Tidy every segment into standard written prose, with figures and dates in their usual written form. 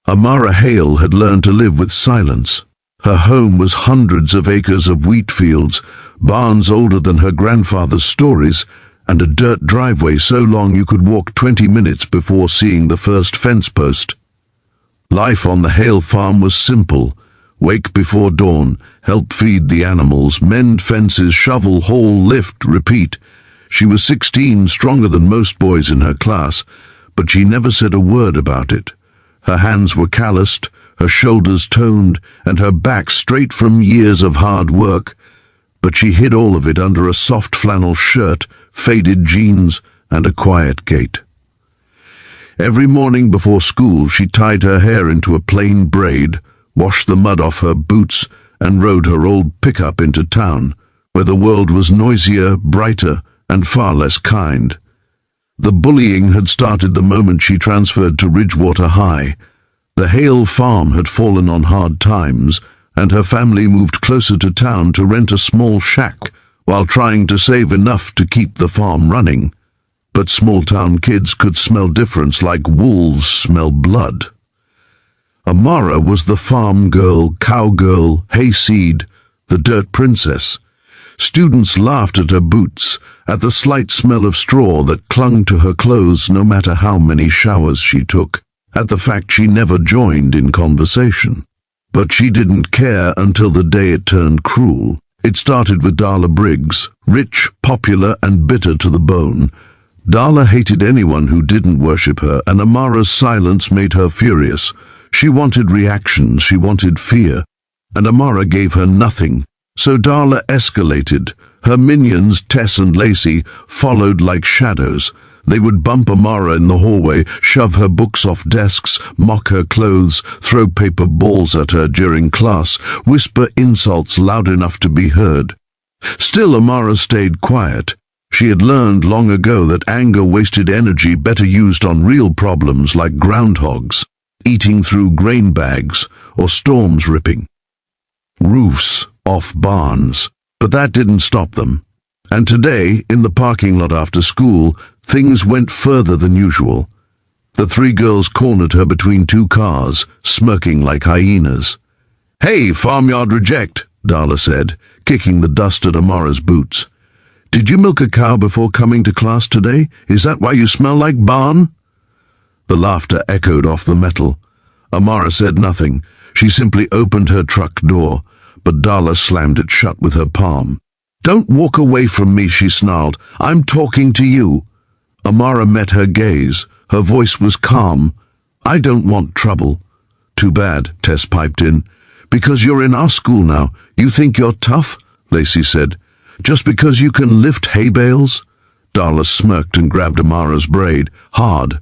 Amara Hale had learned to live with silence. Her home was hundreds of acres of wheat fields, barns older than her grandfather's stories, and a dirt driveway so long you could walk 20 minutes before seeing the first fence post. Life on the Hale farm was simple. Wake before dawn, help feed the animals, mend fences, shovel, haul, lift, repeat. She was 16, stronger than most boys in her class, but she never said a word about it. Her hands were calloused, her shoulders toned, and her back straight from years of hard work, but she hid all of it under a soft flannel shirt, faded jeans, and a quiet gait. Every morning before school she tied her hair into a plain braid, washed the mud off her boots, and rode her old pickup into town, where the world was noisier, brighter, and far less kind. The bullying had started the moment she transferred to Ridgewater High. The Hale farm had fallen on hard times, and her family moved closer to town to rent a small shack while trying to save enough to keep the farm running. But small-town kids could smell difference like wolves smell blood. Amara was the farm girl, cowgirl, hayseed, the dirt princess. Students laughed at her boots, at the slight smell of straw that clung to her clothes no matter how many showers she took, at the fact she never joined in conversation. But she didn't care until the day it turned cruel. It started with Darla Briggs, rich, popular, and bitter to the bone. Darla hated anyone who didn't worship her, and Amara's silence made her furious. She wanted reactions, she wanted fear, and Amara gave her nothing. So Darla escalated. Her minions, Tess and Lacey, followed like shadows. They would bump Amara in the hallway, shove her books off desks, mock her clothes, throw paper balls at her during class, whisper insults loud enough to be heard. Still, Amara stayed quiet. She had learned long ago that anger wasted energy better used on real problems like groundhogs, eating through grain bags, or storms ripping roofs off barns. But that didn't stop them. And today, in the parking lot after school, things went further than usual. The three girls cornered her between two cars, smirking like hyenas. "Hey, farmyard reject," Darla said, kicking the dust at Amara's boots. "Did you milk a cow before coming to class today? Is that why you smell like barn?" The laughter echoed off the metal. Amara said nothing. She simply opened her truck door, but Darla slammed it shut with her palm. "Don't walk away from me," she snarled. "I'm talking to you." Amara met her gaze. Her voice was calm. "I don't want trouble." "Too bad," Tess piped in. "Because you're in our school now. You think you're tough?" Lacey said. "Just because you can lift hay bales?" Darla smirked and grabbed Amara's braid, hard.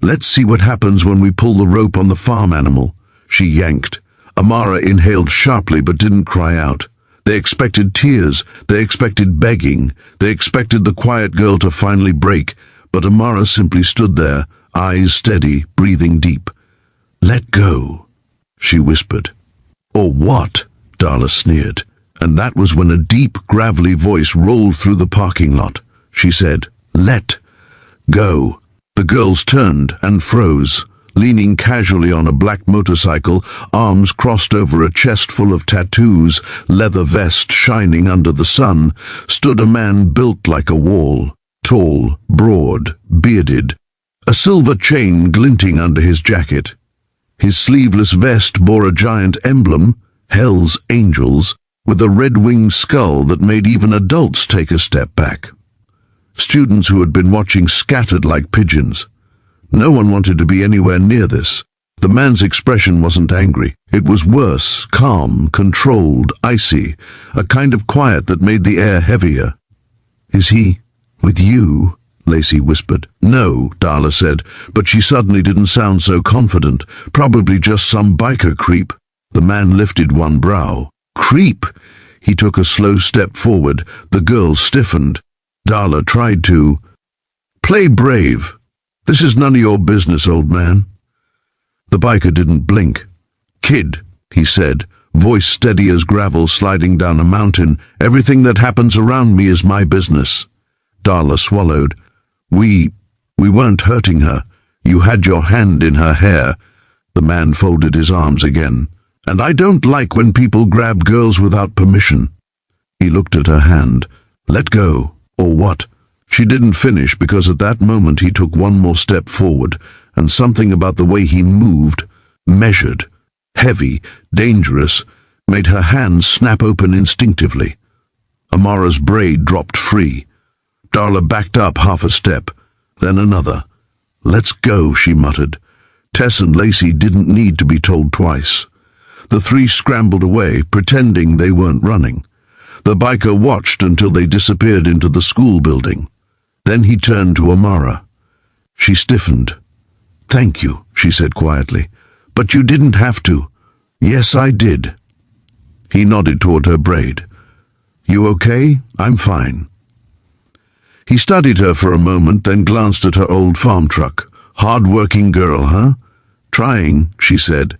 "Let's see what happens when we pull the rope on the farm animal." She yanked. Amara inhaled sharply but didn't cry out. They expected tears, they expected begging, they expected the quiet girl to finally break, but Amara simply stood there, eyes steady, breathing deep. "Let go," she whispered. "Or what?" Darla sneered. And that was when a deep, gravelly voice rolled through the parking lot. She said, "Let go." The girls turned and froze. Leaning casually on a black motorcycle, arms crossed over a chest full of tattoos, leather vest shining under the sun, stood a man built like a wall, tall, broad, bearded, a silver chain glinting under his jacket. His sleeveless vest bore a giant emblem, Hell's Angels, with a red-winged skull that made even adults take a step back. Students who had been watching scattered like pigeons. No one wanted to be anywhere near this. The man's expression wasn't angry. It was worse, calm, controlled, icy, a kind of quiet that made the air heavier. "Is he with you?" Lacey whispered. "No," Darla said, but she suddenly didn't sound so confident. "Probably just some biker creep." The man lifted one brow. "Creep?" He took a slow step forward. The girls stiffened. Darla tried to play brave. "This is none of your business, old man." The biker didn't blink. "Kid," he said, voice steady as gravel sliding down a mountain, "everything that happens around me is my business." Darla swallowed. We weren't hurting her. You had your hand in her hair. The man folded his arms again. "And I don't like when people grab girls without permission." He looked at her hand. "Let go, or what?" She didn't finish because at that moment he took one more step forward, and something about the way he moved, measured, heavy, dangerous, made her hands snap open instinctively. Amara's braid dropped free. Darla backed up half a step, then another. "Let's go," she muttered. Tess and Lacey didn't need to be told twice. The three scrambled away, pretending they weren't running. The biker watched until they disappeared into the school building. Then he turned to Amara. She stiffened. "Thank you," she said quietly. "But you didn't have to." "Yes, I did." He nodded toward her braid. "You okay?" "I'm fine." He studied her for a moment, then glanced at her old farm truck. "Hard-working girl, huh?" "Trying," she said.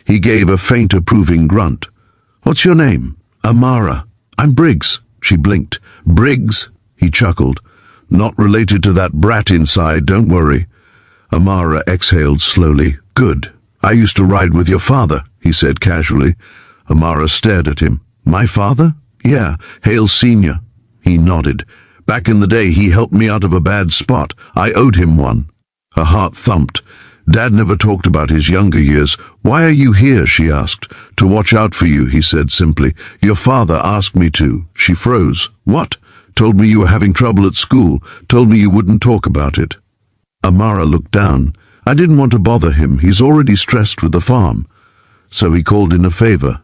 He gave a faint approving grunt. "What's your name?" "Amara." "I'm Briggs." She blinked. "Briggs?" He chuckled. "Not related to that brat inside, don't worry." Amara exhaled slowly. "Good. I used to ride with your father," he said casually. Amara stared at him. "My father?" "Yeah, Hale Sr." He nodded. "Back in the day he helped me out of a bad spot. I owed him one." Her heart thumped. Dad never talked about his younger years. "Why are you here?" she asked. "To watch out for you," he said simply. "Your father asked me to." She froze. "What?" "Told me you were having trouble at school. Told me you wouldn't talk about it." Amara looked down. "I didn't want to bother him. He's already stressed with the farm." "So he called in a favor."